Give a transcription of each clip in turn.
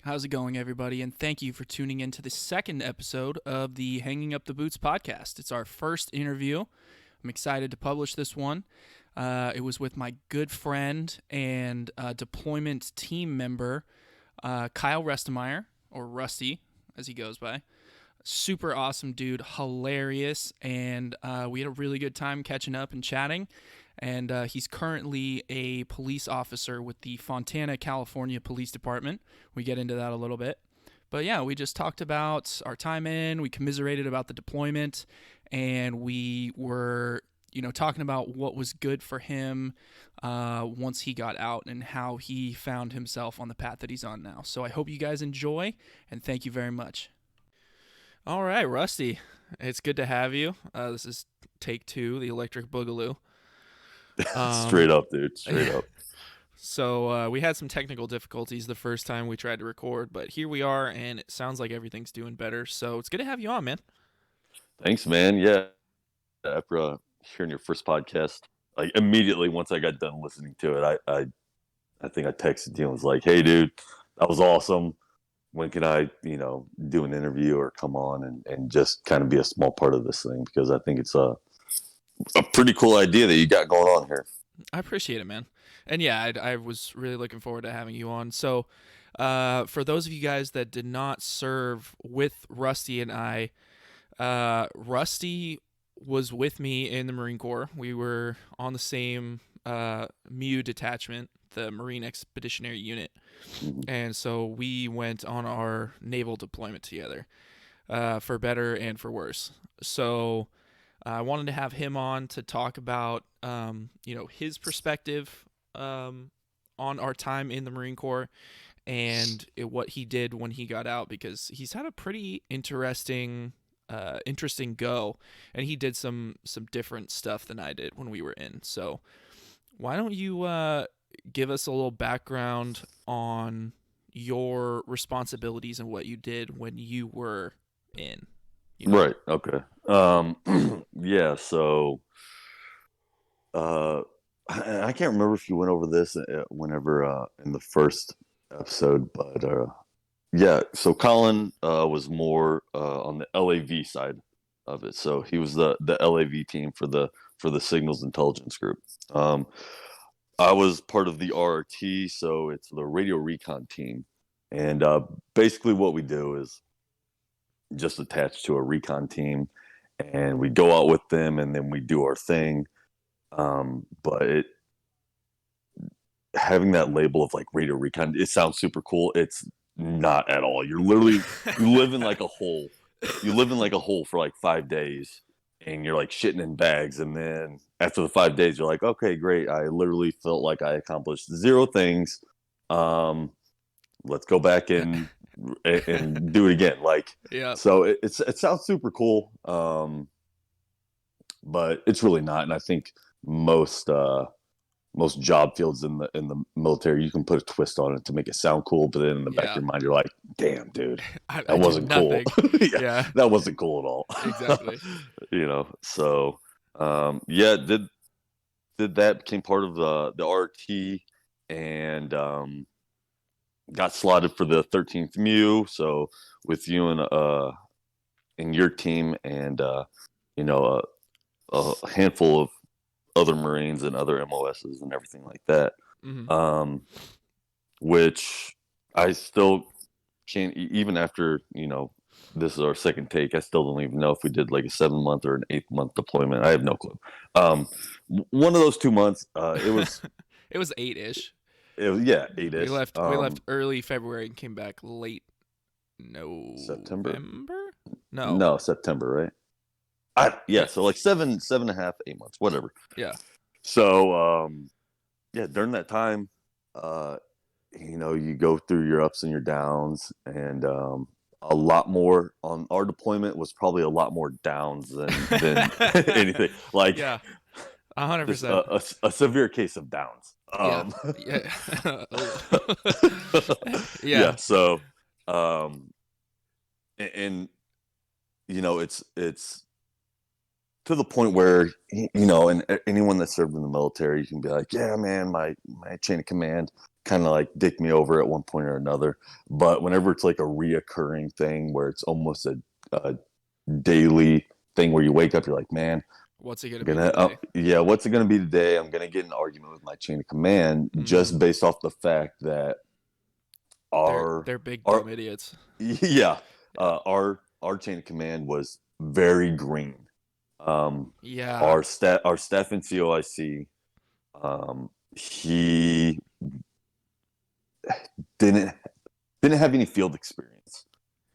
How's it going, everybody? And thank you for tuning in to the second episode of the Hanging Up the Boots podcast. It's our first interview. I'm excited to publish this one. It was with my good friend and deployment team member, Kyle Restemayer, or Rusty, as he goes by. Super awesome dude, hilarious, and we had a really good time catching up and chatting. And he's currently a police officer with the Fontana, California Police Department. We get into that a little bit. But yeah, we just talked about our time in, we commiserated about the deployment, and we were, talking about what was good for him once he got out and how he found himself on the path that he's on now. So I hope you guys enjoy, and thank you very much. All right, Rusty, it's good to have you. This is take 2, the Electric Boogaloo. Straight up, dude. Straight up. So we had some technical difficulties the first time we tried to record, but here we are, and it sounds like everything's doing better. So it's good to have you on, man. Thanks, man. Yeah. After hearing your first podcast, like immediately once I got done listening to it, I think I texted you and was like, "Hey, dude, that was awesome. When can I, do an interview or come on and just kind of be a small part of this thing? Because I think it's a pretty cool idea that you got going on here." I appreciate it, man. And yeah, I was really looking forward to having you on. So for those of you guys that did not serve with Rusty and I, Rusty was with me in the Marine Corps. We were on the same MU detachment, the Marine Expeditionary Unit. And so we went on our naval deployment together, for better and for worse. So I wanted to have him on to talk about, his perspective on our time in the Marine Corps and what he did when he got out, because he's had a pretty interesting go, and he did some different stuff than I did when we were in. So why don't you give us a little background on your responsibilities and what you did when you were in? Right. Okay. Yeah. So, I can't remember if you went over this whenever in the first episode, but yeah. So Colin was more on the LAV side of it. So he was the LAV team for the Signals Intelligence Group. I was part of the RRT, so it's the Radio Recon team, and basically what we do is just attached to a recon team, and we go out with them, and then we do our thing. But having that label of like radio recon, it sounds super cool. It's not at all. You live in like a hole. You live in like a hole for like 5 days, and you're like shitting in bags. And then after the 5 days, you're like, okay, great. I literally felt like I accomplished 0 things. Let's go back and do it again. Like, Yeah. So it sounds super cool. But it's really not. And I think most job fields in the military, you can put a twist on it to make it sound cool, but then in the back of your mind, you're like, damn, dude, that wasn't cool. Yeah, that wasn't cool at all. Exactly. So yeah, did that, became part of the RT, and got slotted for the 13th MU. So with you and your team, and a handful of other Marines and other MOSs and everything like that. Mm-hmm. Which I still can't, even after, this is our second take, I still don't even know if we did like a 7-month or an 8-month deployment. I have no clue. One of those 2 months, it was it was 8-ish. Yeah, 8-ish. We left early February and came back late September. No, September, right? So like 7.5, 8 months, whatever. Yeah. So yeah, during that time, you go through your ups and your downs, and a lot more on our deployment was probably a lot more downs than anything. Like, yeah, 100%. A severe case of downs. Yeah. Yeah. So, and it's to the point where, and anyone that served in the military, you can be like, yeah, man, my chain of command kind of like dick me over at one point or another. But whenever it's like a reoccurring thing where it's almost a daily thing where you wake up, you're like, man, What's it gonna be gonna today? yeah, what's it gonna be today? I'm gonna get in an argument with my chain of command just based off the fact that our They're big our dumb idiots. yeah, Yeah. our chain of command was very green. Um, Yeah. our staff in COIC, he didn't didn't have any field experience.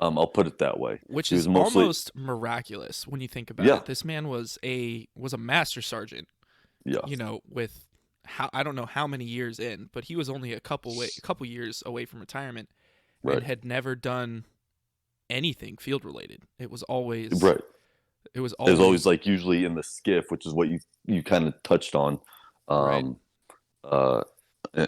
I'll put it that way. Which He is was mostly almost miraculous when you think about yeah, it. This man was a master sergeant, yeah, with how I don't know how many years in, but he was only a couple years away from retirement and right, had never done anything field related. right. It was It was always always like usually in the skiff, which is what you kind of touched on, right, um, uh,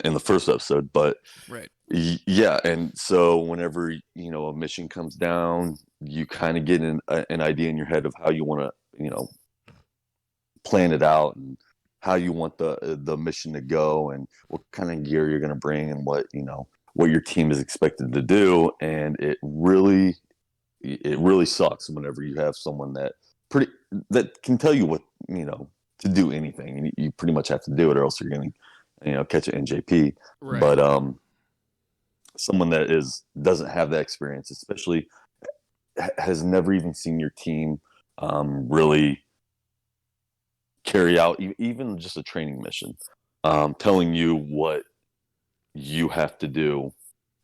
in the first episode. But right. yeah, and so whenever a mission comes down, you kind of get an idea in your head of how you want to plan it out and how you want the mission to go and what kind of gear you're going to bring and what your team is expected to do. And it really sucks whenever you have someone that can tell you what to do anything, and you pretty much have to do it or else you're going to catch an NJP. Right. But someone that doesn't have that experience, especially has never even seen your team really carry out even just a training mission, telling you what you have to do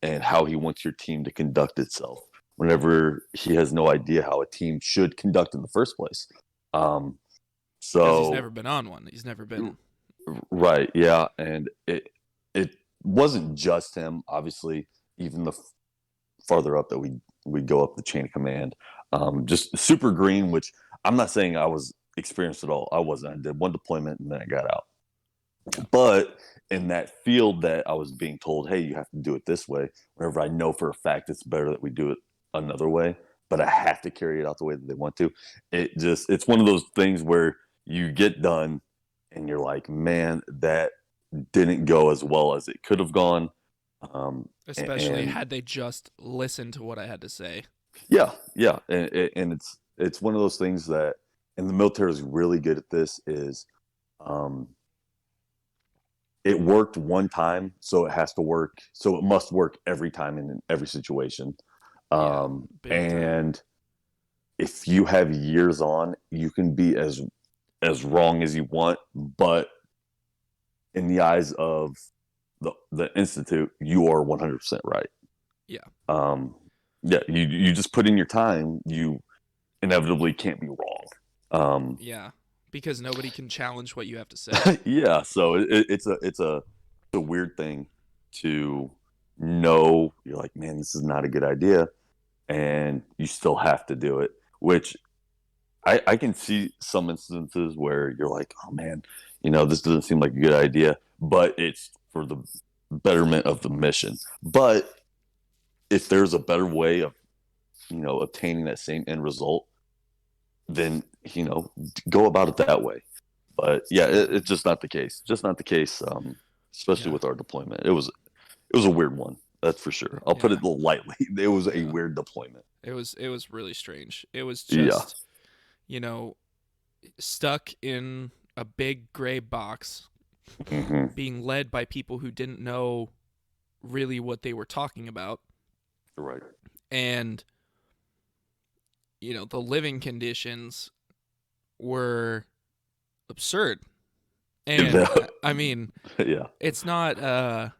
and how he wants your team to conduct itself whenever he has no idea how a team should conduct in the first place. Um, Because he's never so been on one. He's never been. right, yeah, and it wasn't just him. Obviously, even the farther up that we go up the chain of command, just super green. Which I'm not saying I was experienced at all. I wasn't. I did one deployment and then I got out. Yeah. But in that field that I was being told, hey, you have to do it this way, whenever I know for a fact it's better that we do it another way, but I have to carry it out the way that they want to. It's one of those things where you get done and you're like, man, that didn't go as well as it could have gone. Especially And had they just listened to what I had to say. yeah, yeah. And it's one of those things that, and the military is really good at this, is um, it worked one time, so it has to work. So it must work every time in every situation. Yeah. Big time. And if you have years on, you can be as wrong as you want, but in the eyes of the institute, you are 100% right. Yeah. Um, yeah, you just put in your time, you inevitably can't be wrong. Yeah. Because nobody can challenge what you have to say. Yeah, so it's a weird thing to know. You're like, man, this is not a good idea, and you still have to do it. Which I can see some instances where you're like, oh man, this doesn't seem like a good idea, but it's for the betterment of the mission. But if there's a better way of obtaining that same end result, then go about it that way. But yeah, it's just not the case. Just not the case. Especially Yeah. with our deployment, it was a weird one. That's for sure. I'll put Yeah. it lightly. It was a Yeah. weird deployment. It was really strange. It was Yeah. just, you know, stuck in a big gray box Hmm. being led by people who didn't know really what they were talking about, Right. and the living conditions were absurd. And Yeah. I mean, Yeah. it's not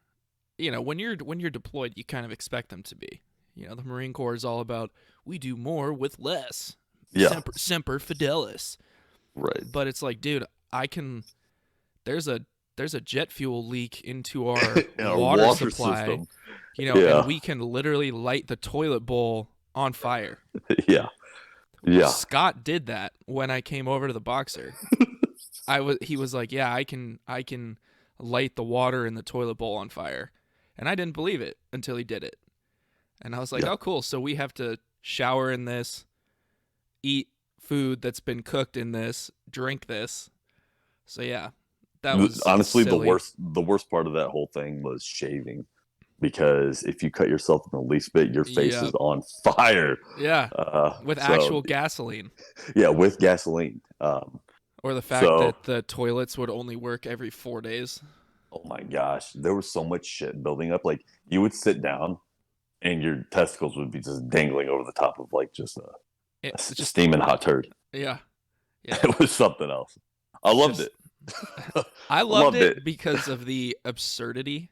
when you're deployed, you kind of expect them to be. The Marine Corps is all about we do more with less. Yeah. Semper Fidelis. Right. But it's like, dude, I can there's a jet fuel leak into our In our water water supply, system. and Yeah. we can literally light the toilet bowl on fire. Yeah. Well, Yeah. Scott did that when I came over to the Boxer. He was like, "Yeah, I can light the water in the toilet bowl on fire." And I didn't believe it until he did it. And I was like, Yeah. "Oh, cool. So we have to shower in this, eat food that's been cooked in this, drink this." So yeah, That was Honestly, silly. the worst part of that whole thing was shaving, because if you cut yourself in the least bit, your face is Yep. on fire. Yeah. With So actual gasoline. yeah, with gasoline. Or the fact So that the toilets would only work every 4 days. oh my gosh, there was so much shit building up. Like you would sit down and your testicles would be just dangling over the top of like just a It's just, steaming hot turd. yeah. Yeah. It was something else. I loved Just, it. I I loved loved it. it because of the absurdity,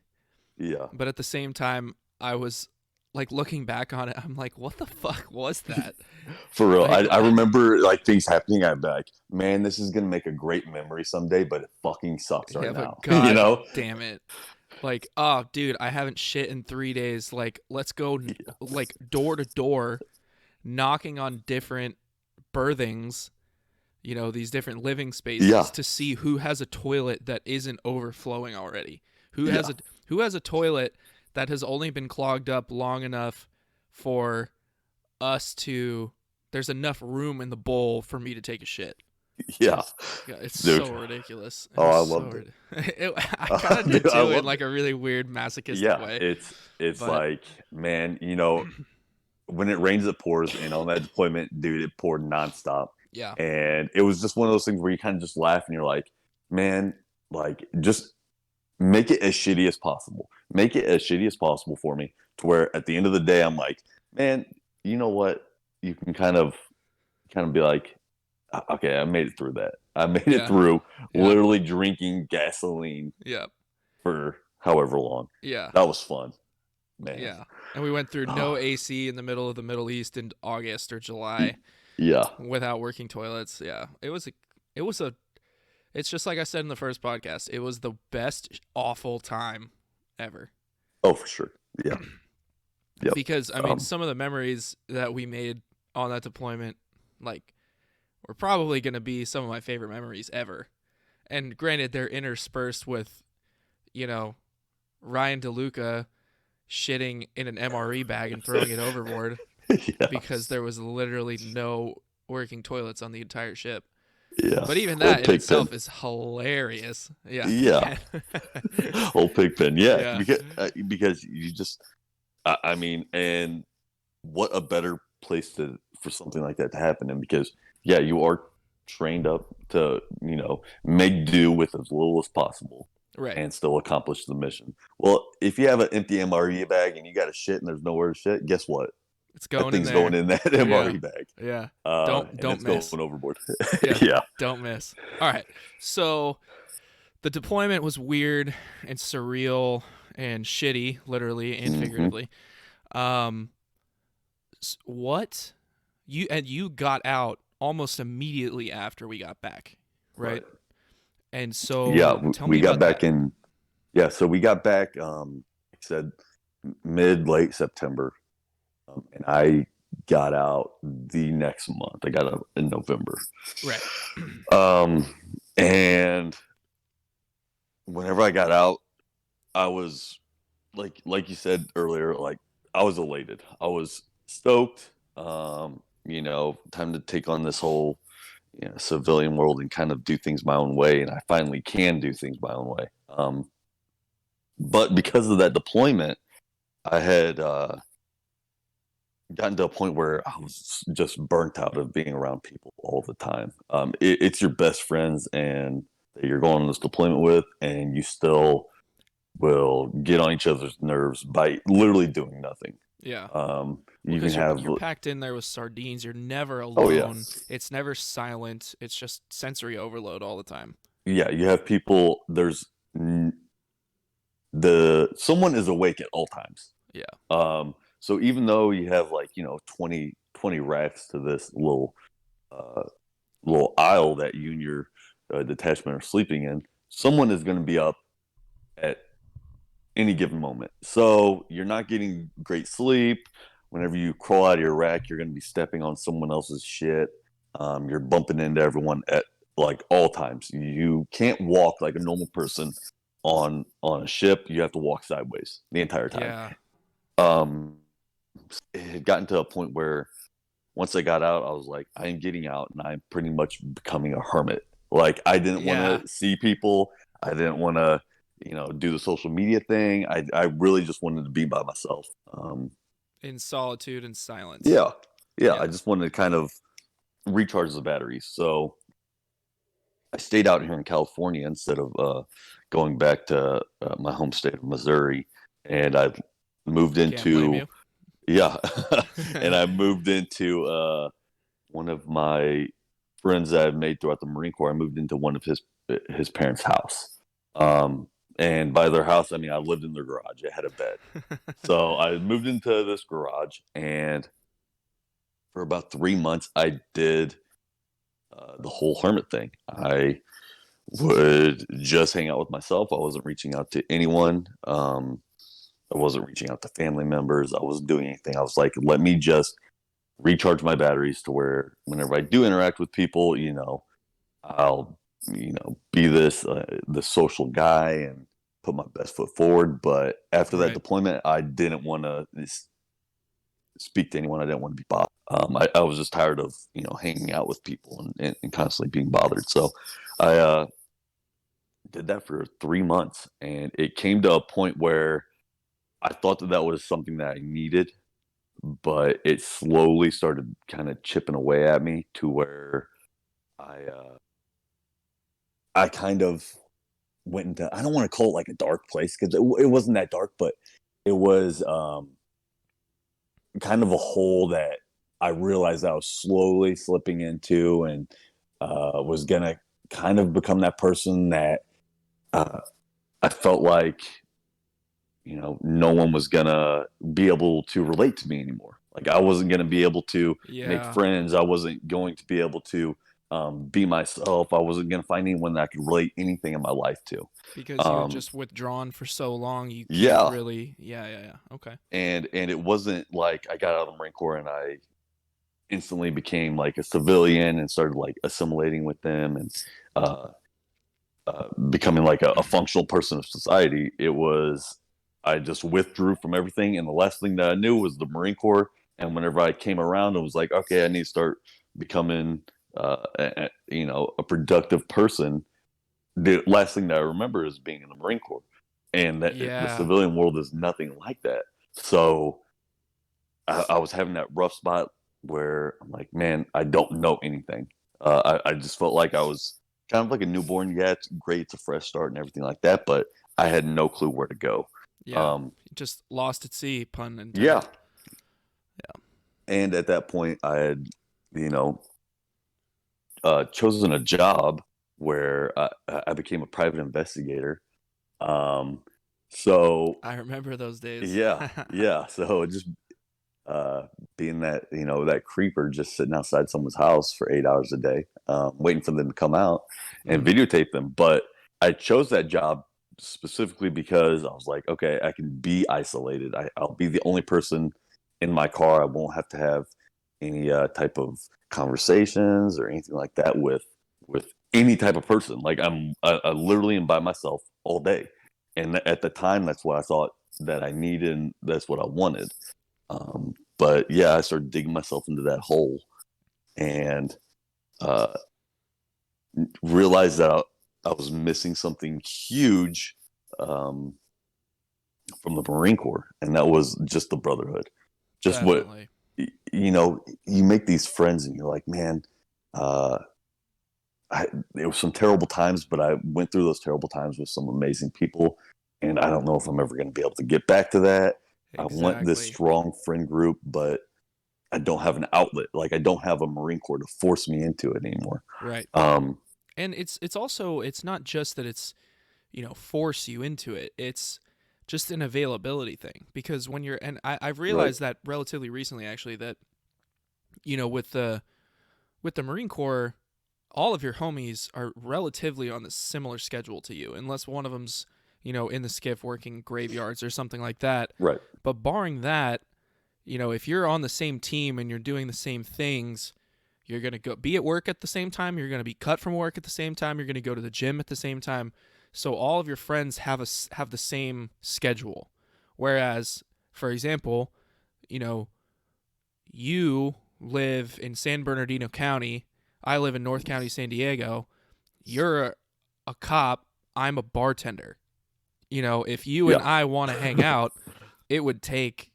Yeah. but at the same time, I was like looking back on it, I'm like, what the fuck was that? For real. Like, I remember like things happening. I'd be like, man, this is gonna make a great memory someday, but it fucking sucks yeah, right but now. You god know? damn it. Like, oh, dude, I haven't shit in 3 days. Like, let's go, Yeah. like, door to door, knocking on different berthings, these different living spaces Yeah. to see who has a toilet that isn't overflowing already. Who has Yeah. a who has a toilet that has only been clogged up long enough for us to there's enough room in the bowl for me to take a shit. Yeah. Yeah, it's Dude. so ridiculous. It Oh, was I so loved it. I kind of did Dude, I too in loved like it. a really weird masochistic Yeah. way, It's but like, man, when it rains, it pours, and on that deployment, dude, it poured nonstop. yeah, And it was just one of those things where you kind of just laugh and you're like, man, like just make it as shitty as possible. Make it as shitty as possible for me, to where at the end of the day, I'm like, man, you know what? You can kind of be like, okay, I made it through that. I made it yeah, through yeah, literally drinking gasoline yeah, for however long. yeah, That was fun, man. yeah. And we went through no AC in the middle of the Middle East in August or July Yeah. without working toilets. Yeah, it was a, it's just like I said in the first podcast. It was the best awful time ever. Oh, for sure. Yeah. Yep. Because I mean, Um, some of the memories that we made on that deployment, like, were probably going to be some of my favorite memories ever. And granted, they're interspersed with, you know, Ryan DeLuca shitting in an MRE bag and throwing it overboard yeah. because there was literally no working toilets on the entire ship. Yeah. But even Old that in pig pen. itself is hilarious. Yeah, Yeah. Pigpen. Old pig pen. Yeah. Yeah, Because you just, I mean, and what a better place for something like that to happen in, because yeah, you are trained up to make do with as little as possible right. and still accomplish the mission. Well, if you have an empty MRE bag and you got to shit and there's nowhere to shit, guess what? It's That going in thing's going there. in that Yeah, MRE bag, yeah. and Don't it's going miss. overboard. Yeah, Yeah. don't miss. All right. So the deployment was weird and surreal and shitty, literally and Hmm. figuratively. Um, what you got out almost immediately after we got back, right? Right. And Yeah, so tell me we got about back that. in. Yeah, so we got back. Like I said mid late September, and I got out the next month. I got out in November. Right. Um, and whenever I got out, I was like you said earlier, like I was elated. I was stoked. Time to take on this whole civilian world and kind of do things my own way, and I finally can do things my own way. But because of that deployment, I had gotten to a point where I was just burnt out of being around people all the time. It's your best friends and that you're going on this deployment with, and you still will get on each other's nerves by literally doing nothing. Yeah. Well, You can because you're have, you're packed in there with sardines. You're never oh yeah, alone. It's never silent. It's just sensory overload all the time. yeah, you have people. The someone is awake at all times. Yeah. So even though you have like 20 racks to this uh, little aisle that you and your detachment are sleeping in, someone is going to be up at any given moment. So you're not getting great sleep. Whenever you crawl out of your rack, you're going to be stepping on someone else's shit. You're bumping into everyone at like all times. You can't walk like a normal person on a ship. You have to walk sideways the entire time. Yeah. Um, it had gotten to a point where once I got out, I was like, I am getting out and I'm pretty much becoming a hermit. Like I didn't want Yeah. to see people. I didn't want to, do the social media thing. I really just wanted to be by myself. In solitude and silence. Yeah, yeah. I Yeah. just wanted to kind of recharge the batteries. So I stayed out here in California instead of going back to my home state of Missouri, and I moved Can't blame into you. yeah, and I moved into one of my friends that I've made throughout the Marine Corps. I moved into one of his parents' house. And by their house, I mean I lived in their garage. It had a bed. So I moved into this garage, and for about 3 months, I did the whole hermit thing. I would just hang out with myself. I wasn't reaching out to anyone. I wasn't reaching out to family members. I wasn't doing anything. I was like, let me just recharge my batteries to where whenever I do interact with people, I'll be this social guy and put my best foot forward. But after that Right. deployment, I didn't want to speak to anyone. I didn't want to be bothered. I was just tired of hanging out with people and constantly being bothered. So I did that for 3 months, and it came to a point where I thought that was something that I needed, but it slowly started kind of chipping away at me to where I uh, I kind of went into, I don't want to call it like a dark place because it wasn't that dark, but it was kind of a hole that I realized I was slowly slipping into, and was gonna kind of become that person that uh, I felt like no one was gonna be able to relate to me anymore. Like I wasn't gonna be able to make Yeah. friends. I wasn't going to be able to be myself. I wasn't gonna find anyone that I could relate anything in my life to. Because you had Um, just withdrawn for so long, you can't yeah, really. Yeah, yeah, yeah. Okay. and it wasn't like I got out of the Marine Corps and I instantly became like a civilian and started like assimilating with them and uh, becoming like a functional person of society. It was I just withdrew from everything, and the last thing that I knew was the Marine Corps. And whenever I came around, it was like, okay, I need to start becoming, a productive person. The last thing that I remember is being in the Marine Corps, and that the Yeah. civilian world is nothing like that. So I was having that rough spot where I'm like, man, I don't know anything. I just felt like I was kind of like a newborn. Yeah, it's great, it's a fresh start and everything like that, but I had no clue where to go. Yeah. Um, Just lost at sea, pun yeah, intended. Yeah. and at that point, I had, you know, chosen a job where I became a private investigator. Um, so I remember those days. yeah, yeah. So just uh, being that that creeper just sitting outside someone's house for 8 hours a day, waiting for them to come out and Mm-hmm. videotape them. But I chose that job specifically because I was like, okay, I can be isolated. I'll be the only person in my car. I won't have to have any type of conversations or anything like that with any type of person. Like I literally am by myself all day, and at the time, that's what I thought that I needed, and that's what I wanted. But yeah, I started digging myself into that hole and uh, realized that I was missing something huge um, from the Marine Corps, and that was just the brotherhood. Just what Definitely. you make these friends, and you're like, man, uh, it was some terrible times, but I went through those terrible times with some amazing people, and I don't know if I'm ever going to be able to get back to that. I want this Exactly. strong friend group, but I don't have an outlet. Like I don't have a Marine Corps to force me into it anymore. Right. Um, And it's also it's not just that it's force you into it. It's just an availability thing because when you're and I've right, realized that relatively recently actually that with the Marine Corps, all of your homies are relatively on the similar schedule to you, unless one of them's in the skiff working graveyards or something like that. right, But barring that, if you're on the same team and you're doing the same things, you're gonna go be at work at the same time. You're gonna be cut from work at the same time. You're gonna go to the gym at the same time. So all of your friends have the same schedule. Whereas, for example, you know, you live in San Bernardino County. I live in North County, San Diego. You're a cop. I'm a bartender. If you and I want to hang out, it would take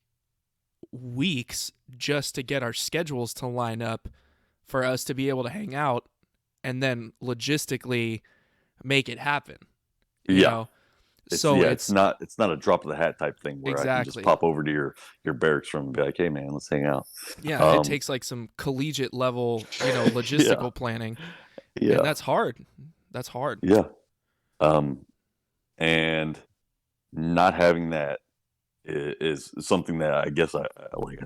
weeks just to get our schedules to line up for us to be able to hang out and then logistically make it happen. You Yeah. know, It's so it's not a drop of the hat type thing where I can just exactly. pop over to your barracks room and be like, hey man, let's hang out. Yeah, it Um, takes like some collegiate level, yeah, logistical planning, and yeah, that's hard. That's hard. yeah. Um, and not having that is something that I guess I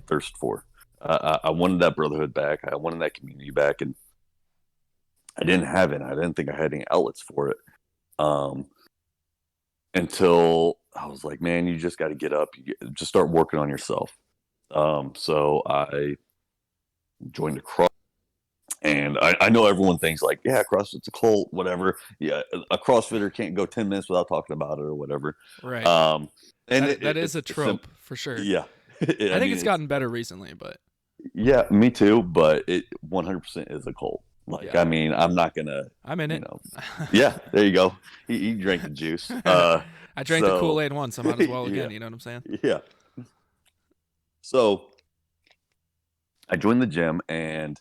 thirst for. I wanted that brotherhood back. I wanted that community back, and I didn't have it. I didn't think I had any outlets for it. Um, until I was like, man, you just got to get up, just start working on yourself. So I joined a cross, and I know everyone thinks like, yeah, CrossFit's a cult, whatever. Yeah, a CrossFitter can't go 10 minutes without talking about it or whatever. Right. Um, and That is it's a trope for sure. yeah. I I think mean, it's gotten better recently, but yeah, me too. But it 100% is a cult. Like, yeah, I mean, I'm not gonna, I'm in you it. know, yeah, there you go. He drank the juice. I drank the So Kool-Aid once. I might as well yeah, again. You know what I'm saying? yeah. So I joined the gym, and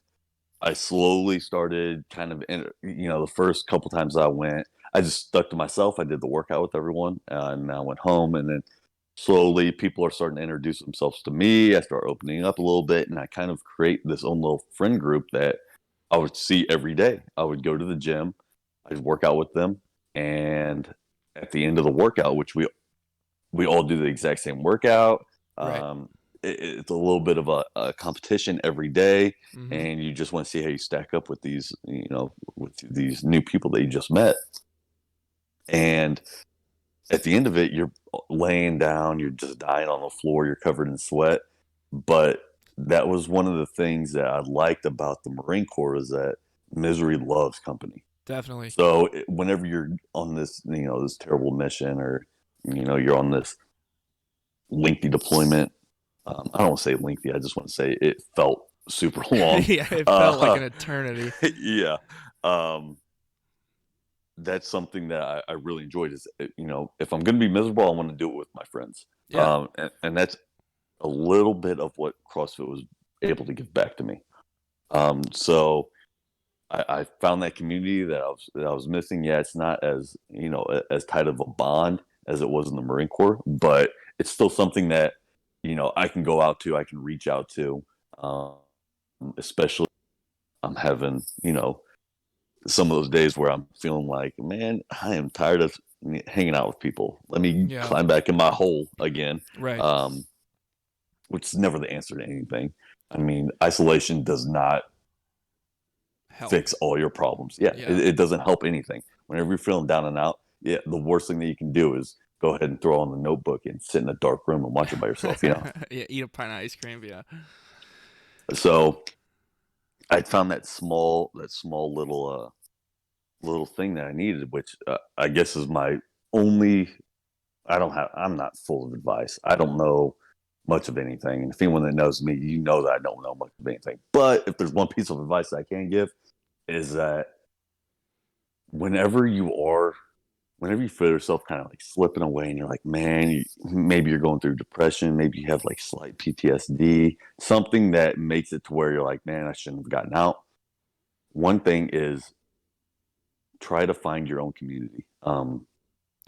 I slowly started kind of, the first couple times I went, I just stuck to myself. I did the workout with everyone, and I went home, and then slowly people are starting to introduce themselves to me. I start opening up a little bit, and I kind of create this own little friend group that I would see every day. I would go to the gym, I'd work out with them, and at the end of the workout, which we all do the exact same workout. Right. Um, it's a little bit of a competition every day, Mm-hmm. and you just want to see how you stack up with these, with these new people that you just met. And at the end of it, you're laying down, you're just dying on the floor, you're covered in sweat. But that was one of the things that I liked about the Marine Corps is that misery loves company. Definitely. So whenever you're on this, this terrible mission, or you're on this lengthy deployment. I don't want to say lengthy. I just want to say it felt super long. Yeah, it felt like an eternity. Yeah. Um, that's something that I really enjoyed is, if I'm going to be miserable, I want to do it with my friends. Yeah. And that's a little bit of what CrossFit was able to give back to me. So I found that community that I was missing. Yeah, it's not as, as tight of a bond as it was in the Marine Corps, but it's still something that, I can go out to, I can reach out to, especially I'm having, some of those days where I'm feeling like, man, I am tired of hanging out with people. Let me Yeah. climb back in my hole again. Right. Which is never the answer to anything. I mean, isolation does not Help. fix all your problems. Yeah, Yeah. it doesn't help anything. Whenever you're feeling down and out, yeah, the worst thing that you can do is go ahead and throw on the notebook and sit in a dark room and watch it by yourself. Yeah, eat a pint of ice cream. Yeah. So I found that small little thing that I needed, which I guess is my only. I'm not full of advice. I don't know much of anything, and if anyone that knows me, you know that I don't know much of anything. But if there's one piece of advice that I can give, is that whenever you feel yourself kind of like slipping away, and you're like, man, maybe you're going through depression, maybe you have like slight PTSD, something that makes it to where you're like, man, I shouldn't have gotten out. One thing is try to find your own community.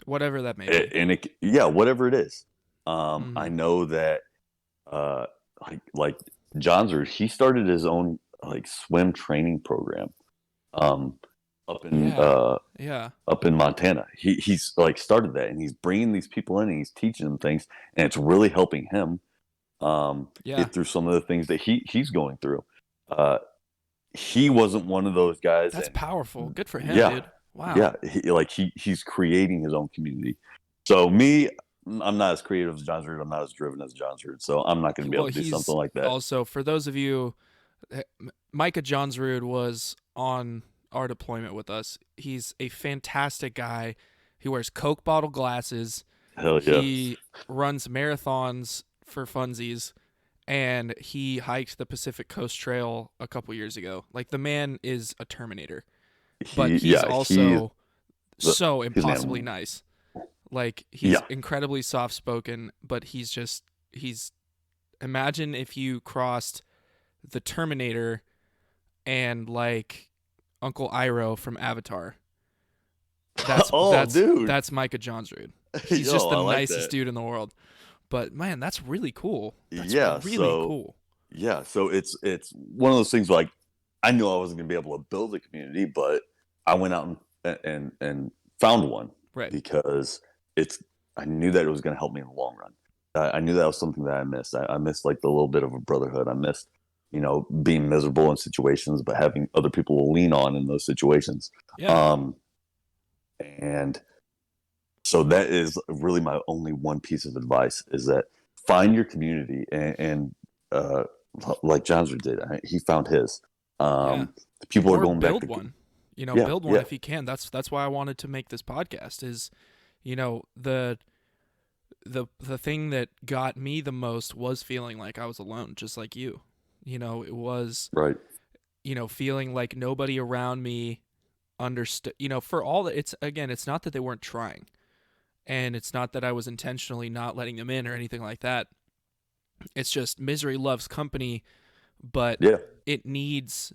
Whatever that may be. Yeah, whatever it is. Mm-hmm. I know that, uh, like Johnsrud, he started his own like swim training program. Up in up in Montana. He's like started that, and he's bringing these people in, and he's teaching them things, and it's really helping him get through some of the things that he's going through. He wasn't one of those guys. That's powerful. Good for him, yeah, dude. Wow. Yeah, he's creating his own community. So me, I'm not as creative as Johnsrud. I'm not as driven as Johnsrud. So I'm not going to be able to do something like that. Also, for those of you, Micah Johnsrud was on our deployment with us. He's a fantastic guy. He wears Coke bottle glasses. Hell yeah. He runs marathons for funsies, and he hiked the Pacific Coast Trail a couple years ago. Like, the man is a Terminator. But he's also so He's an impossibly animal. nice. Like he's Yeah. incredibly soft spoken, but he's imagine if you crossed the Terminator and like Uncle Iroh from Avatar. That's Oh, that's dude. that's Micah Johnsrud. He's just Yo, the I like nicest that. dude in the world. But man, that's really cool. That's Yeah. really So cool. yeah. So it's one of those things like I knew I wasn't gonna be able to build a community, but I went out and found one Right. because it's I knew that it was gonna help me in the long run. I knew that was something that I missed. I missed like the little bit of a brotherhood. I missed, being miserable in situations, but having other people to lean on in those situations. Yeah. Um, and so that is really my only one piece of advice is that find your community and uh, like Johnsor did, he found his. Yeah. People are Or going back build to, one. yeah, Build one yeah, if you can. That's why I wanted to make this podcast is, the thing that got me the most was feeling like I was alone, just like you. It was, right, feeling like nobody around me understood, for all that it's not that they weren't trying. And it's not that I was intentionally not letting them in or anything like that. It's just misery loves company, but yeah, it needs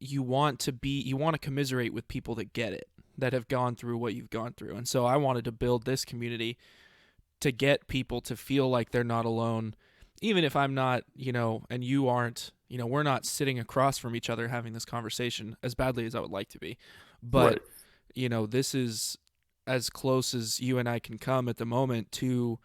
you want to commiserate with people that get it, that have gone through what you've gone through. And so I wanted to build this community to get people to feel like they're not alone, even if I'm not, and you aren't, we're not sitting across from each other having this conversation as badly as I would like to be. But, right, this is as close as you and I can come at the moment to,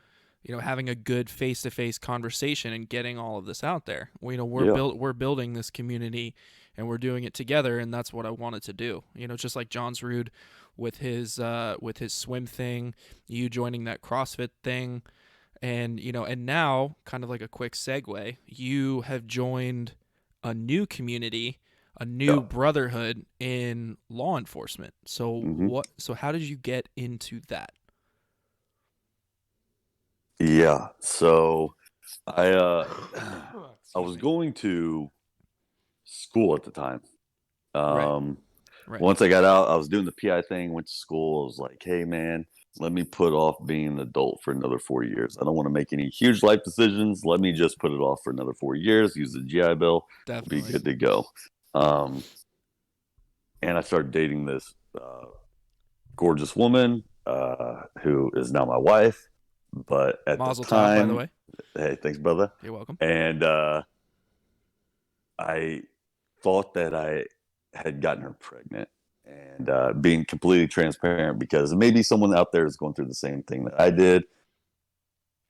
having a good face-to-face conversation and getting all of this out there. yeah, We're building this community and we're doing it together, and that's what I wanted to do. Just like John's Rude with his swim thing, you joining that CrossFit thing, and now kind of like a quick segue, you have joined a new community, a yeah. new brotherhood in law enforcement. Hmm. So how did you get into that? Yeah. So I I Excuse was me. going to school at the time. Right. Um, Right. Once I got out, I was doing the PI thing, went to school. I was like, hey, man, let me put off being an adult for another 4 years. I don't want to make any huge life decisions. Let me just put it off for another 4 years, use the GI Bill, we'll be Definitely. good to go. Um, and I started dating this gorgeous woman who is now my wife. But at the Mazel tov, by the time, way. hey, thanks, brother. You're welcome. And I thought that I had gotten her pregnant and being completely transparent because maybe someone out there is going through the same thing that I did.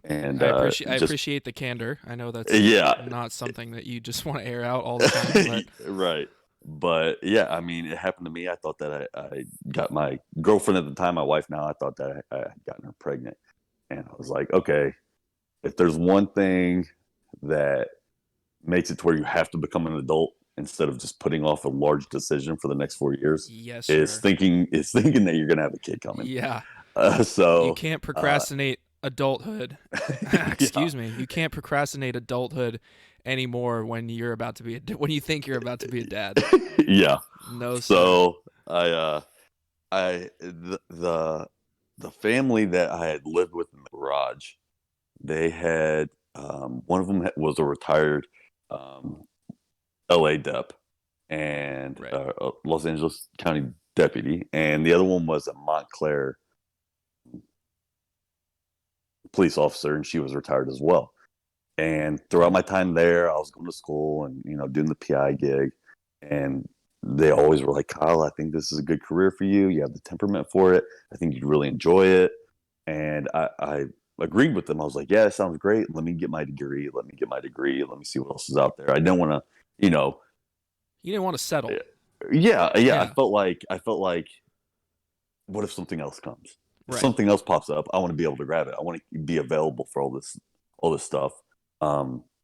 And I just, appreciate the candor. I know that's yeah, not something that you just want to air out all the time, but right. But yeah, I mean, it happened to me. I thought that I got my girlfriend at the time, my wife now, I thought that I had gotten her pregnant. And I was like, okay, if there's one thing that makes it to where you have to become an adult instead of just putting off a large decision for the next 4 years yes, is sir. thinking that you're gonna have a kid coming. Yeah. Uh, You so can't uh, procrastinate adulthood. yeah, Excuse me. You can't procrastinate adulthood anymore when you think you're about to be a dad. yeah. No, sir. So the family that I had lived with in the garage, they had one of them was a retired um, LA dep and Right. Los Angeles County deputy, and the other one was a Montclair police officer, and she was retired as well. And throughout my time there, I was going to school and doing the PI gig, and they always were like, "Kyle, I think this is a good career for you. You have the temperament for it. I think you'd really enjoy it." And I agreed with them. I was like, "Yeah, it sounds great. Let me get my degree. Let me get my degree. Let me see what else is out there." I didn't want to, You didn't want to settle. yeah. Yeah. I felt like, what if something else comes? If Right. something else pops up, I want to be able to grab it. I want to be available for all this stuff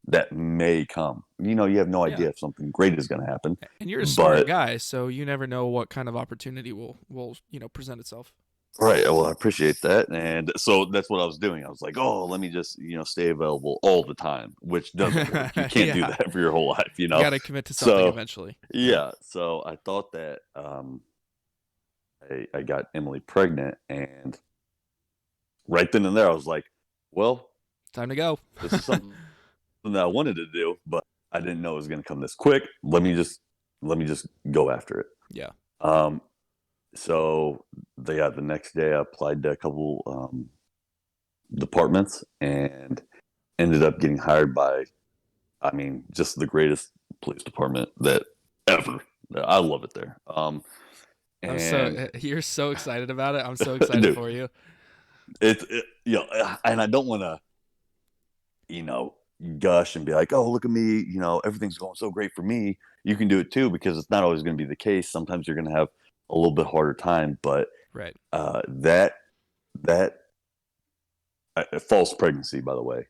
that may come. You have no Yeah. idea if something great is going to happen, And you're a smart but guy, so you never know what kind of opportunity will present itself. right. Well, I appreciate that, and so that's what I was doing. I was like, oh, let me just stay available all the time, which doesn't work. You can't do Yeah. that for your whole life, You got to commit to something So eventually. Yeah. yeah, so I thought that I got Emily pregnant, and right then and there, I was like, well, Time to go. this is something that I wanted to do, but I didn't know it was going to come this quick. Let me just go after it. Yeah. Um, so the next day I applied to a couple departments and ended up getting hired by, I mean, just the greatest police department that ever. I love it there. And You're so excited about it. I'm so excited dude, for you. and I don't want to, you know, gush and be like, oh, look at me, everything's going so great for me. You can do it too, because it's not always going to be the case. Sometimes you're going to have a little bit harder time, but Right. that false pregnancy, by the way,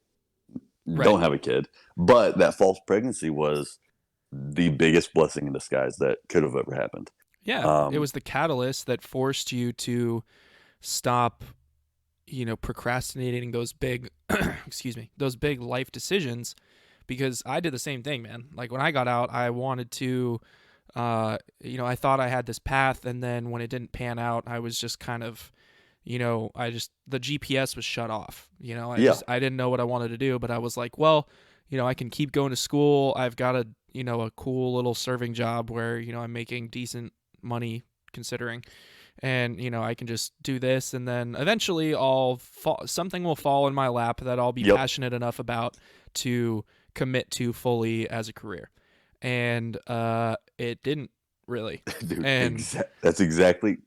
Right. don't have a kid, but that false pregnancy was the biggest blessing in disguise that could have ever happened. Yeah. It Um, was the catalyst that forced you to stop, procrastinating those big, excuse me, those big life decisions, because I did the same thing, man. Like when I got out, I wanted to, I thought I had this path, and then when it didn't pan out, I was just kind of, the GPS was shut off. yeah, I didn't know what I wanted to do, but I was like, well, I can keep going to school. I've got a cool little serving job where, I'm making decent money considering, and I can just do this, and then eventually something will fall in my lap that I'll be yep, passionate enough about to commit to fully as a career. And it didn't really. dude, And that's exactly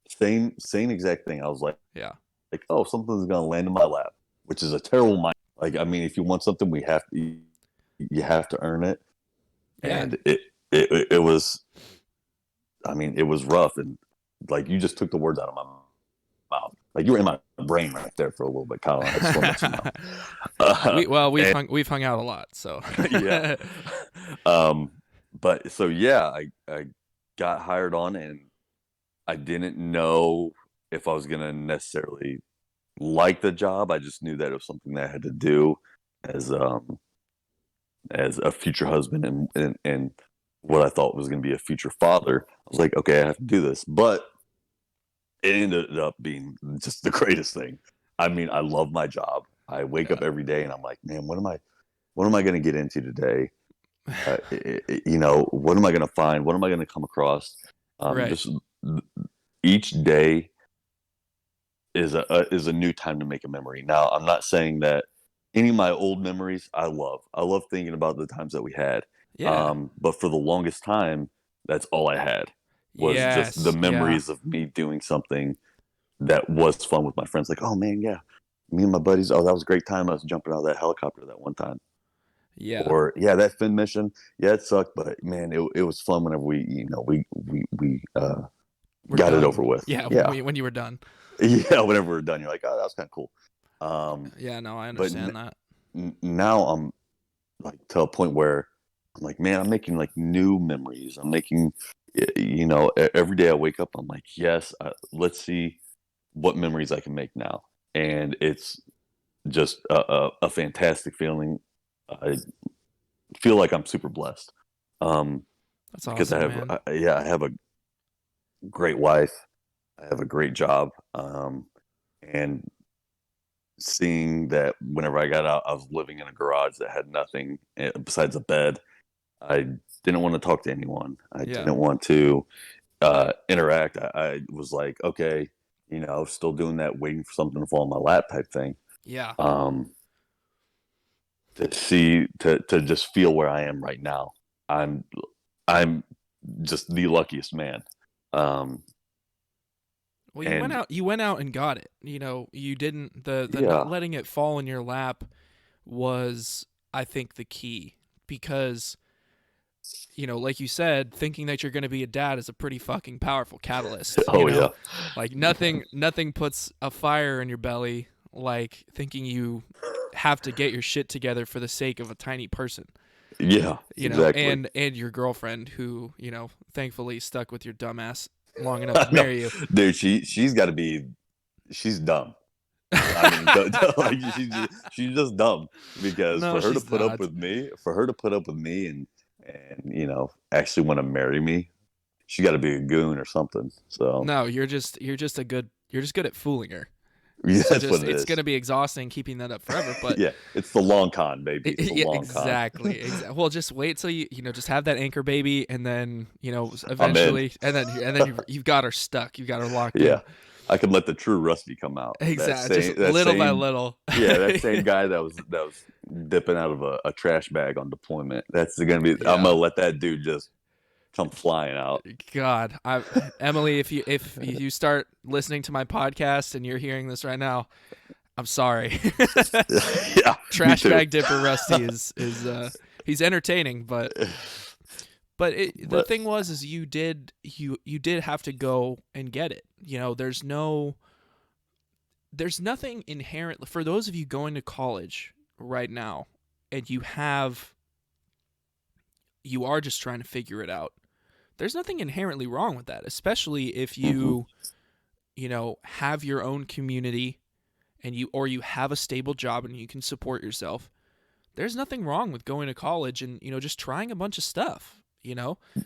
same exact thing. I was yeah. like, oh, something's gonna land in my lap, which is a terrible mind. Like, I mean, if you want something, you have to earn it, Yeah. and it was, I mean, it was rough, and like you just took the words out of my mouth. Like you were in my brain right there for a little bit, Colin. I just want to let you know. We've And we've hung out a lot, so yeah, um, but so yeah, I got hired on, and I didn't know if I was gonna necessarily like the job. I just knew that it was something that I had to do as as a future husband, and what I thought was going to be a future father. I was like, okay, I have to do this, but it ended up being just the greatest thing. I mean, I love my job. I wake yeah. up every day and I'm like, man, what am I going to get into today? What am I going to find? What am I going to come across? Right. Just each day is a new time to make a memory. Now, I'm not saying that any of my old memories I love. I love thinking about the times that we had. Yeah. But for the longest time, that's all I had was just the Yes. Yeah. memories of me doing something that was fun with my friends. Like, oh man, yeah, me and my buddies. Oh, that was a great time. I was jumping out of that helicopter that one time. Yeah. Or yeah, that fin mission. Yeah, it sucked, but man, it was fun whenever we We're got it done. over with. Yeah. Yeah, When you were done. yeah. Whenever we're done, you're like, oh, that was kind of cool. Yeah. No, I But understand that. now I'm like to a point where I'm like, man, I'm making like new memories. I'm making, every day I wake up, I'm like, yes, let's see what memories I can make now. And it's just a fantastic feeling. I feel like I'm super blessed, That's because awesome, man. I have a great wife. I have a great job. And seeing that whenever I got out, I was living in a garage that had nothing besides a bed. I didn't want to talk to anyone. I Yeah. didn't want to interact. I was like, okay, still doing that, waiting for something to fall in my lap type thing. Yeah. Um, to just feel where I am right now. I'm I'm just the luckiest man. Um, Well, and you went out and got it. You didn't the not yeah, letting it fall in your lap was, I think, the key, because like you said, thinking that you're going to be a dad is a pretty fucking powerful catalyst, oh yeah, Like nothing puts a fire in your belly like thinking you have to get your shit together for the sake of a tiny person, yeah, exactly. and your girlfriend who, thankfully stuck with your dumbass long enough to No, marry you. dude, she's got to be, she's dumb. I mean, like she's just dumb, because No, she's not. for her to put up with me and actually want to marry me, she got to be a goon or something. So No, you're just good at fooling her. yeah, So that's what just it it's is. gonna be exhausting keeping that up forever. But Yeah, it's the long con, baby. It's the yeah, long con. exactly, exactly. Well, just wait till just have that anchor baby, and then I'm in. eventually, and then you've got her stuck. You've got her locked Yeah, in. I could let the true Rusty come out. Exactly, just little by little. Yeah, that same guy that was dipping out of a trash bag on deployment. That's gonna be. I'm Yeah. gonna let that dude just come flying out. God, Emily, if you start listening to my podcast and you're hearing this right now, I'm sorry. Yeah, me Trash too. bag dipper Rusty is he's entertaining, but the But thing was is you did have to go and get it. There's nothing inherent for those of you going to college right now, and you are just trying to figure it out. There's nothing inherently wrong with that, especially if mhm. you have your own community and you have a stable job and you can support yourself. There's nothing wrong with going to college and just trying a bunch of stuff.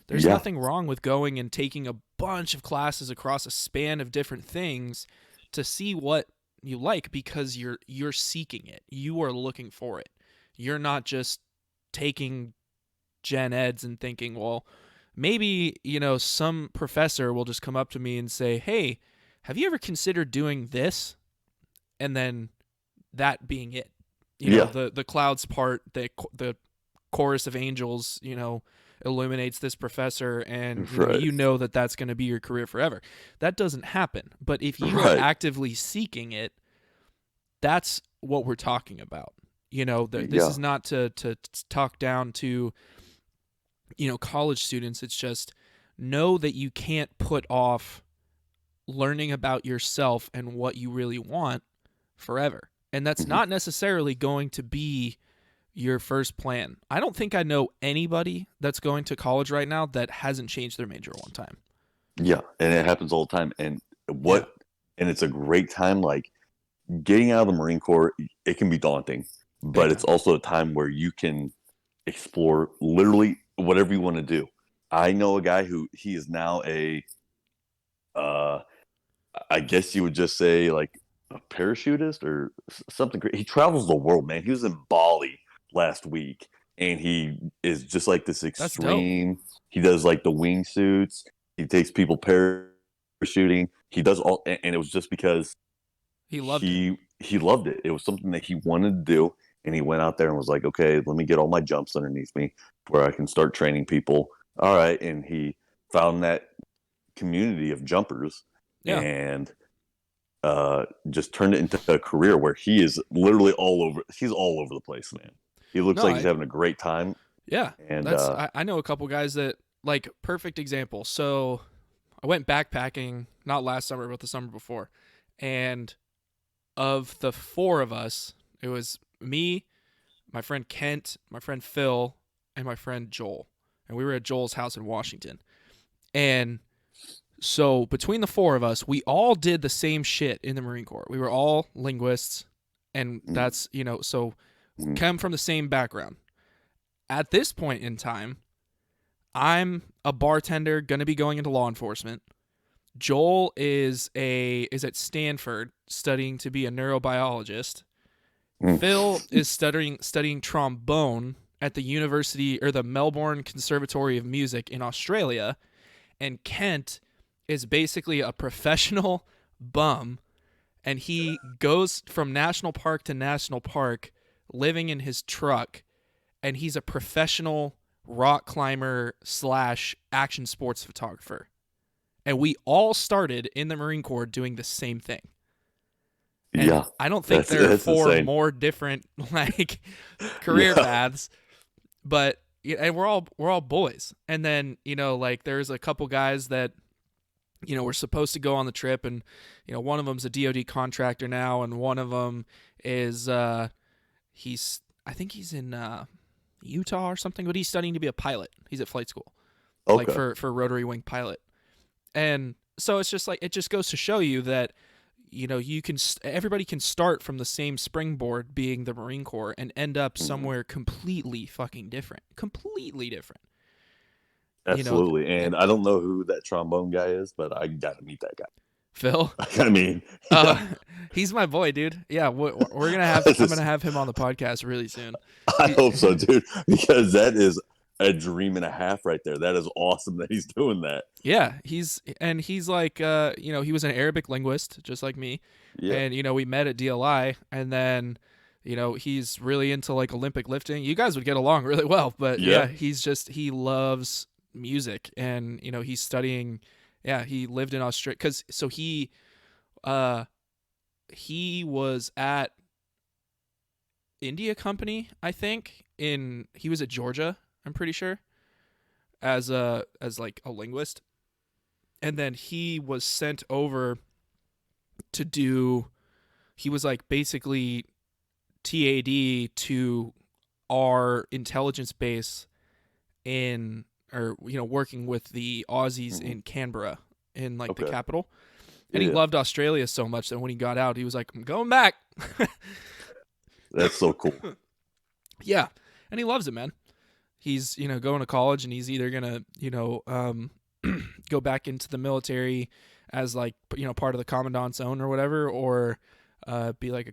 There's Yeah, nothing wrong with going and taking a bunch of classes across a span of different things to see what you like, because you're seeking it. You are looking for it. You're not just taking gen eds and thinking, well, maybe, some professor will just come up to me and say, "Hey, have you ever considered doing this?" And then that being it. yeah, The clouds part, the chorus of angels, illuminates this professor, and right, that's going to be your career forever. That doesn't happen. But if you are right, actively seeking it, that's what we're talking about. This yeah, is not to talk down to college students. It's just know that you can't put off learning about yourself and what you really want forever. And that's mhm. not necessarily going to be your first plan. I don't think I know anybody that's going to college right now that hasn't changed their major one time. Yeah, and it happens all the time. And Yeah. it's a great time. Like getting out of the Marine Corps, it can be daunting, Big but it's time. also a time where you can explore literally whatever you want to do. I know a guy who he is now uh, I guess you would just say like a parachutist or something. He travels the world, man. He was in Bali last week, and he is just like this That's dope. extreme. He does like the wingsuits. He takes people parachuting. He does all, and it was just because He loved it. he loved it. It was something that he wanted to do, and he went out there and was like, okay, let me get all my jumps underneath me where I can start training people. All right, and he found that community of jumpers Yeah. and just turned it into a career where he is literally all over. He's all over the place, man. He looks No, like he's having a great time, yeah. and I know a couple guys that, like, perfect example. So I went backpacking not last summer, but the summer before. And of the four of us, it was me, my friend Kent, my friend Phil, and my friend Joel. And we were at Joel's house in Washington. And so between the four of us, we all did the same shit in the Marine Corps. We were all linguists, and mm, so mm, come from the same background. At this point in time, I'm a bartender, gonna be going into law enforcement. Joel is at Stanford studying to be a neurobiologist. mm, Phil is studying trombone at the University or the Melbourne Conservatory of Music in Australia, and Kent is basically a professional bum, and he goes from national park to national park living in his truck, and he's a professional rock climber slash action sports photographer. And we all started in the Marine Corps doing the same thing. And yeah, I don't think there are that's four insane. more different like career Yeah, paths, but and we're all boys. And then, like there's a couple guys that we're supposed to go on the trip, and one of them's a DoD contractor now, and one of them is he's I think he's in Utah or something, but he's studying to be a pilot. He's at flight school, like okay, for rotary wing pilot. And so it's just like, it just goes to show you that everybody can start from the same springboard, being the Marine Corps, and end up mm, somewhere completely fucking different, completely different. Absolutely. And I don't know who that trombone guy is, but I got to meet that guy. Phil. I mean, Oh, yeah. he's my boy, dude. Yeah, we're gonna have. I'm gonna have him on the podcast really soon. I He, hope so, dude, because that is a dream and a half right there. That is awesome that he's doing that. yeah, he's like, he was an Arabic linguist just like me, Yeah. and we met at DLI, and then, he's really into like Olympic lifting. You guys would get along really well, but yeah, Yeah. he loves music, and he's studying. Yeah, he lived in Australia because uh he was at India Company, I think. He was at Georgia, I'm pretty sure, as like a linguist, and then he was sent over to do. He was like basically TAD to our intelligence base in, or working with the Aussies Hmm. in Canberra, in like the Okay. capital. And he Yeah. loved Australia so much that when he got out, he was like, I'm going back. That's so cool. Yeah, and he loves it, man. He's going to college, and he's either gonna go back into the military as like part of the commandant's zone or whatever, or be like a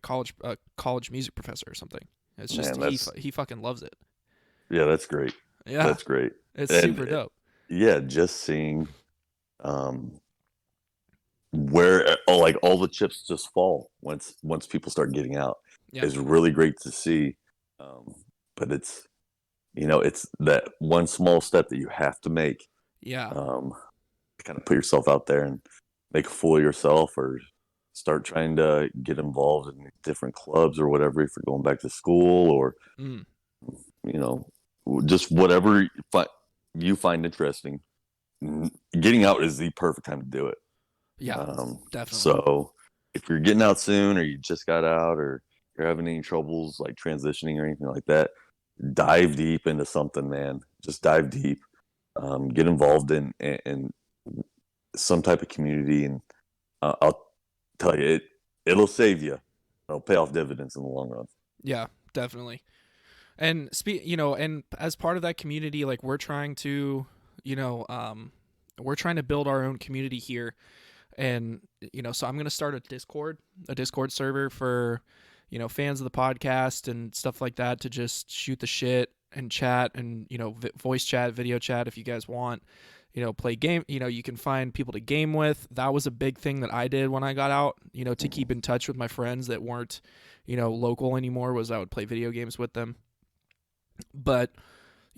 college music professor or something. It's just Man, he fucking loves it. yeah, that's great. Yeah, That's great. it's And super dope. yeah, just seeing um where like all the chips just fall once people start getting out Yeah, is really great to see. Um, but it's that one small step that you have to make, yeah, to kind of put yourself out there and make a fool of yourself, or start trying to get involved in different clubs or whatever if you're going back to school, or mm, you know just whatever you find interesting. Getting out is the perfect time to do it. yeah, definitely. So if you're getting out soon, or you just got out, or you're having any troubles like transitioning or anything like that, dive deep into something, man. Just dive deep. Get involved in some type of community, and I'll tell you, it'll save you. It'll pay off dividends in the long run. Yeah, definitely. And and as part of that community, like you know, um, we're trying to build our own community here, and so I'm gonna start a Discord server for fans of the podcast and stuff like that, to just shoot the shit and chat, and voice chat, video chat if you guys want. Play game. You can find people to game with. That was a big thing that I did when I got out. To keep in touch with my friends that weren't local anymore, was I would play video games with them. But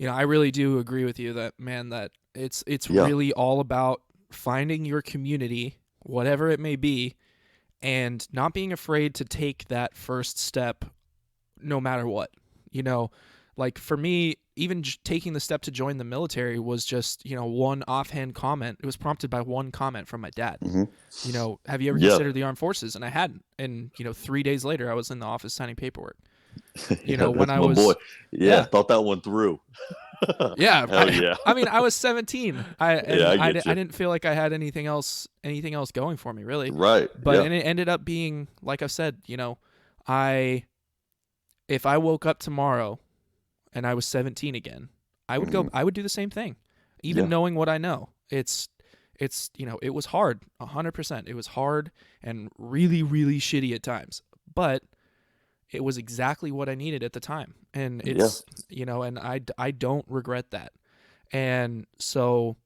I really do agree with you that, man, that it's Yeah. really all about finding your community, whatever it may be, and not being afraid to take that first step, no matter what. Like for me, even taking the step to join the military was just one offhand comment. It was prompted by one comment from my dad. Hmm. Have you ever Yeah. considered the armed forces? And I hadn't. And 3 days later, I was in the office signing paperwork. Yeah, When that's I my boy. was, Yeah, yeah, thought that one through. yeah. Hell yeah. I mean, I was 17. Yeah, I I get you. didn't feel like I had anything else going for me, really. Right. But Yeah. and it ended up being, like I said, I if I woke up tomorrow and I was 17 again, Hmm. I would do the same thing, even Yeah. knowing what I know. It was hard, 100%. It was hard and really, really shitty at times, but it was exactly what I needed at the time. And Yeah. and I don't regret that. And so,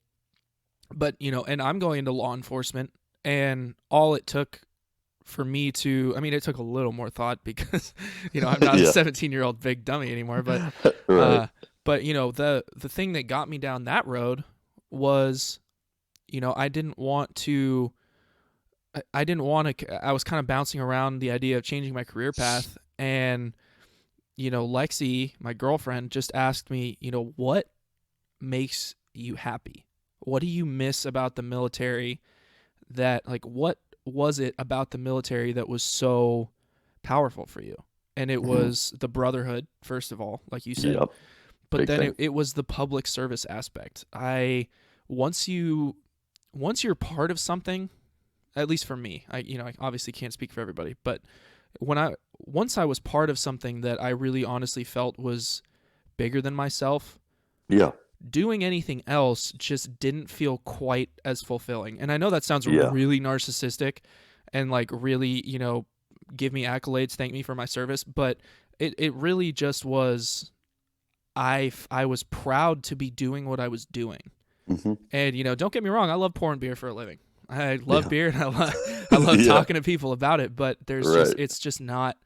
but, and I'm going into law enforcement, and all it took for me to, I mean, it took a little more thought because, I'm not a Yeah. 17-year-old big dummy anymore, but, Right. the thing that got me down that road was, I didn't want to, I was kind of bouncing around the idea of changing my career path. And, Lexi, my girlfriend, just asked me, what makes you happy? What do you miss about the military? That, like, what was it about the military that was so powerful for you? And it Hmm. was the brotherhood, first of all, like you said, Yep. but Big then thing. it was the public service aspect. Once you're part of something, at least for me, I obviously can't speak for everybody, but once I was part of something that I really honestly felt was bigger than myself, Yeah. doing anything else just didn't feel quite as fulfilling. And I know that sounds Yeah. really narcissistic and like really, give me accolades, thank me for my service, but it really just was. I was proud to be doing what I was doing. Mm-hmm. And don't get me wrong, I love pouring beer for a living. I love Yeah. beer and I love Yeah. talking to people about it, but Right. it's just not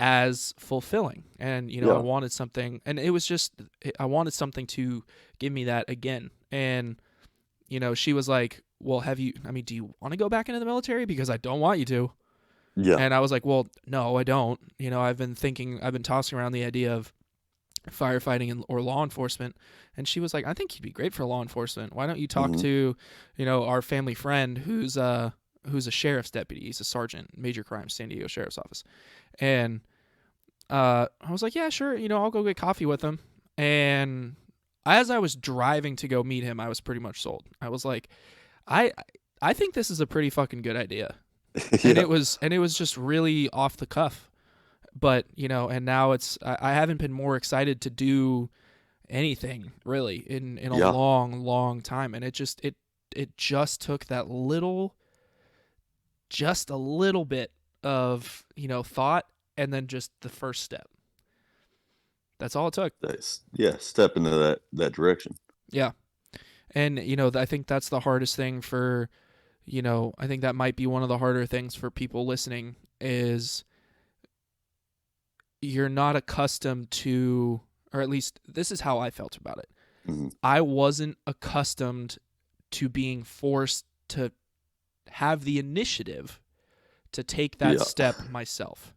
as fulfilling. And I Yeah. wanted something, and I wanted something to give me that again. And she was like, well, do you want to go back into the military? Because I don't want you to. Yeah. And I was like, well, no, I don't. I've been tossing around the idea of firefighting or law enforcement. And she was like, I think you'd be great for law enforcement. Why don't you talk to, our family friend who's a sheriff's deputy. He's a sergeant, major crimes, San Diego Sheriff's Office. And I was like, yeah, sure. I'll go get coffee with him. And as I was driving to go meet him, I was pretty much sold. I was like, I think this is a pretty fucking good idea. Yeah. And it was just really off the cuff. But, and now I haven't been more excited to do anything really in a Yeah. long, long time. And it just took that just a little bit of, thought, and then just the first step. That's all it took. Step into that direction. Yeah. And, I think that's the hardest thing for, I think that might be one of the harder things for people listening is you're not accustomed to, or at least this is how I felt about it. Mm-hmm. I wasn't accustomed to being forced to have the initiative to take that step myself.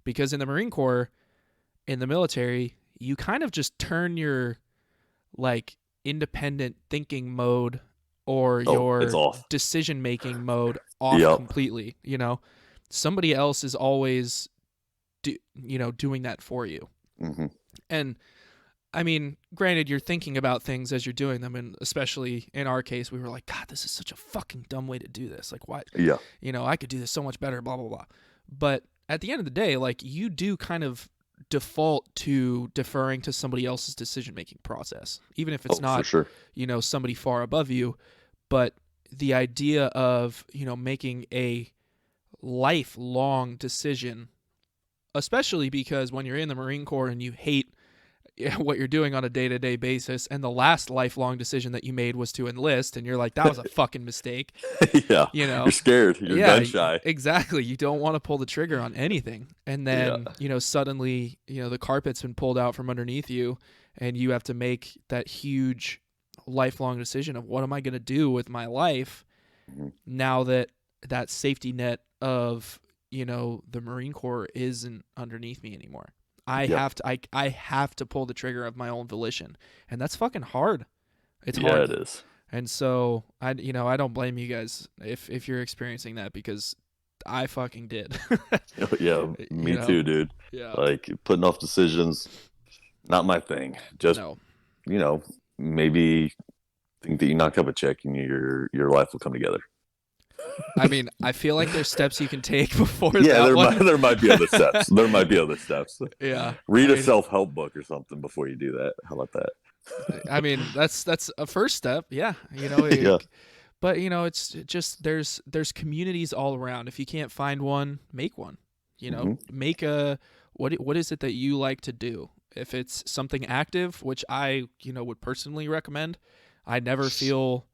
Because in the Marine Corps, in the military, you kind of just turn your like independent thinking mode or your decision-making mode off completely. Somebody else is always doing that for you. Mm-hmm. And I mean, granted, you're thinking about things as you're doing them, and especially in our case, we were like, God, this is such a fucking dumb way to do this. Like, why? Yeah. I could do this so much better, blah, blah, blah. But at the end of the day, like, you do kind of default to deferring to somebody else's decision-making process, even if it's not, for sure. Somebody far above you. But the idea of, making a lifelong decision, especially because when you're in the Marine Corps and you hate what you're doing on a day-to-day basis, and the last lifelong decision that you made was to enlist, and you're like, that was a fucking mistake. Yeah. You're scared. You're gun shy. Exactly. You don't want to pull the trigger on anything. And then, suddenly, the carpet's been pulled out from underneath you, and you have to make that huge lifelong decision of what am I going to do with my life now that that safety net of, the Marine Corps isn't underneath me anymore. I have to pull the trigger of my own volition, and that's fucking hard. It's hard. Yeah, it is. And so I don't blame you guys if you're experiencing that, because I fucking did. Yeah, me too, dude. Yeah. Like putting off decisions, not my thing. Just maybe think that you knock up a check and your life will come together. I mean, I feel like there's steps you can take before there might be other steps. There might be other steps. Yeah. Read a self-help book or something before you do that. How about that? I mean, that's a first step. Yeah. Yeah. But it's just there's communities all around. If you can't find one, make one. Make a what is it that you like to do? If it's something active, which I would personally recommend, I never feel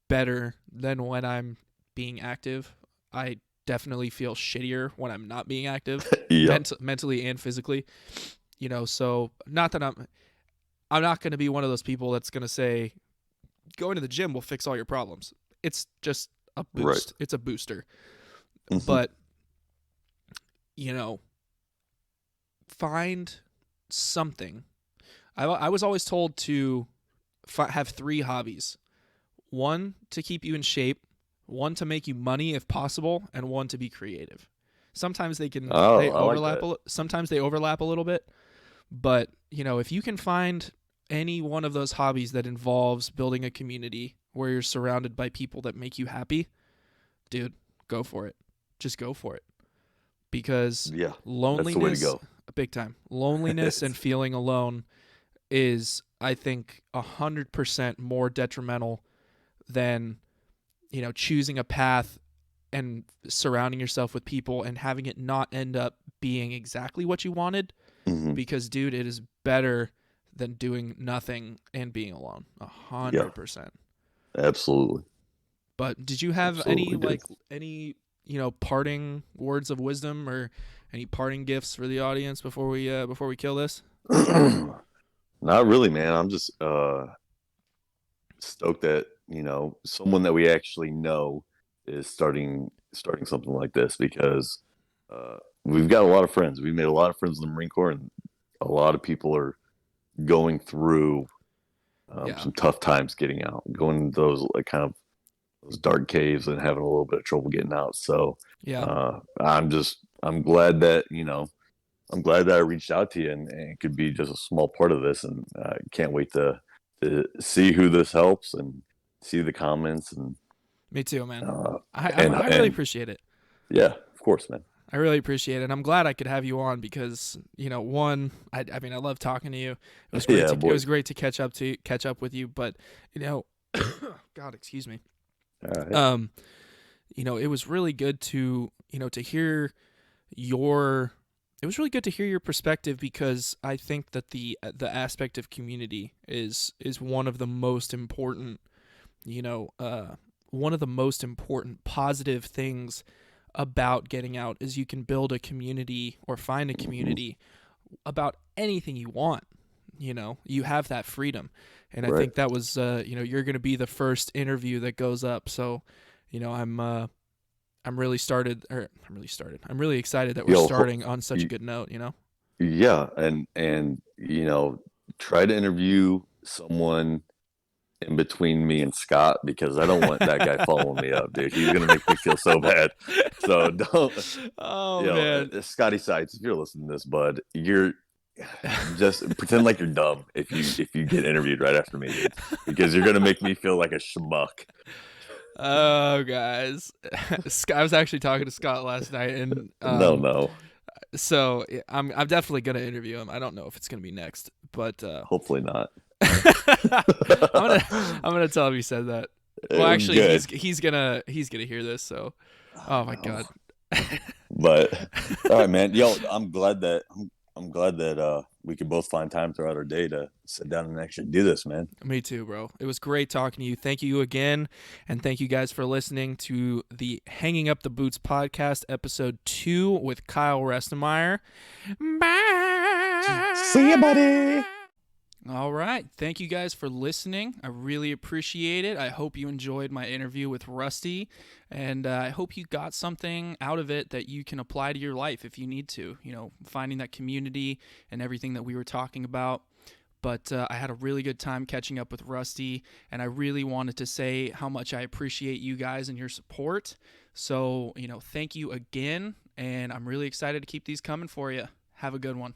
better than when I'm being active. I definitely feel shittier when I'm not being active, mentally and physically. So not that I'm not going to be one of those people that's going to say going to the gym will fix all your problems. It's just a boost. Right. It's a booster. Mm-hmm. But find something. I was always told to have 3 hobbies. 1 to keep you in shape, 1 to make you money if possible, and 1 to be creative. Sometimes they overlap. Sometimes they overlap a little bit, but if you can find any one of those hobbies that involves building a community where you're surrounded by people that make you happy, dude, go for it. Just go for it. Because loneliness, that's the way to go. Big time. Loneliness and feeling alone is, I think, 100% more detrimental than, choosing a path and surrounding yourself with people and having it not end up being exactly what you wanted. Hmm. Because, dude, it is better than doing nothing and being alone. Yeah, 100%. absolutely. But did you have Absolutely did. any parting words of wisdom or any parting gifts for the audience before we kill this? Not really, man. I'm just stoked that, someone that we actually know is starting something like this, because we've got a lot of friends. We made a lot of friends in the Marine Corps, and a lot of people are going through Yeah. some tough times getting out, going into those like kind of those dark caves and having a little bit of trouble getting out. So Yeah. I'm glad that I'm glad that I reached out to you, and could be just a small part of this, and I can't wait to see who this helps and see the comments, and Me too, man. uh, I really and appreciate it. yeah, of course, man. I really appreciate it. I'm glad I could have you on because, one, I mean, I love talking to you. It was great Yeah, it boy. was great to catch up with you, but, God, excuse me. All right. Um, it was really good to hear your it was really good to hear your perspective, because I think that the aspect of community is one of the most important, you know, uh, one of the most important positive things about getting out is you can build a community or find a Hmm. community about anything you want. You have that freedom, and I Right. think that was you're going to be the first interview that goes up. So, I'm really excited that we're Yo, starting on such a good note. yeah, and try to interview someone in between me and Scott, because I don't want that guy following me up, dude. He's gonna make me feel so bad. So don't, Oh man. Scotty Sites, if you're listening to this, bud, you're just pretend like you're dumb if you get interviewed right after me, dude, because you're gonna make me feel like a schmuck. Oh, guys, I was actually talking to Scott last night, and No, no, so yeah, I'm definitely gonna interview him. I don't know if it's gonna be next, but hopefully not. I'm gonna I'm gonna tell him you said that. Well, actually, Good. he's gonna hear this. So, I oh my know. god. But all right, man. Yo, I'm glad that we could both find time throughout our day to sit down and actually do this, man. Me too, bro. It was great talking to you. Thank you again. And thank you guys for listening to the Hanging Up the Boots podcast, episode 2 with Kyle Restemayer. See ya, buddy. Bye. All right. Thank you guys for listening. I really appreciate it. I hope you enjoyed my interview with Rusty, and I hope you got something out of it that you can apply to your life if you need to, finding that community and everything that we were talking about. But I had a really good time catching up with Rusty, and I really wanted to say how much I appreciate you guys and your support. So, thank you again, and I'm really excited to keep these coming for you. Have a good one.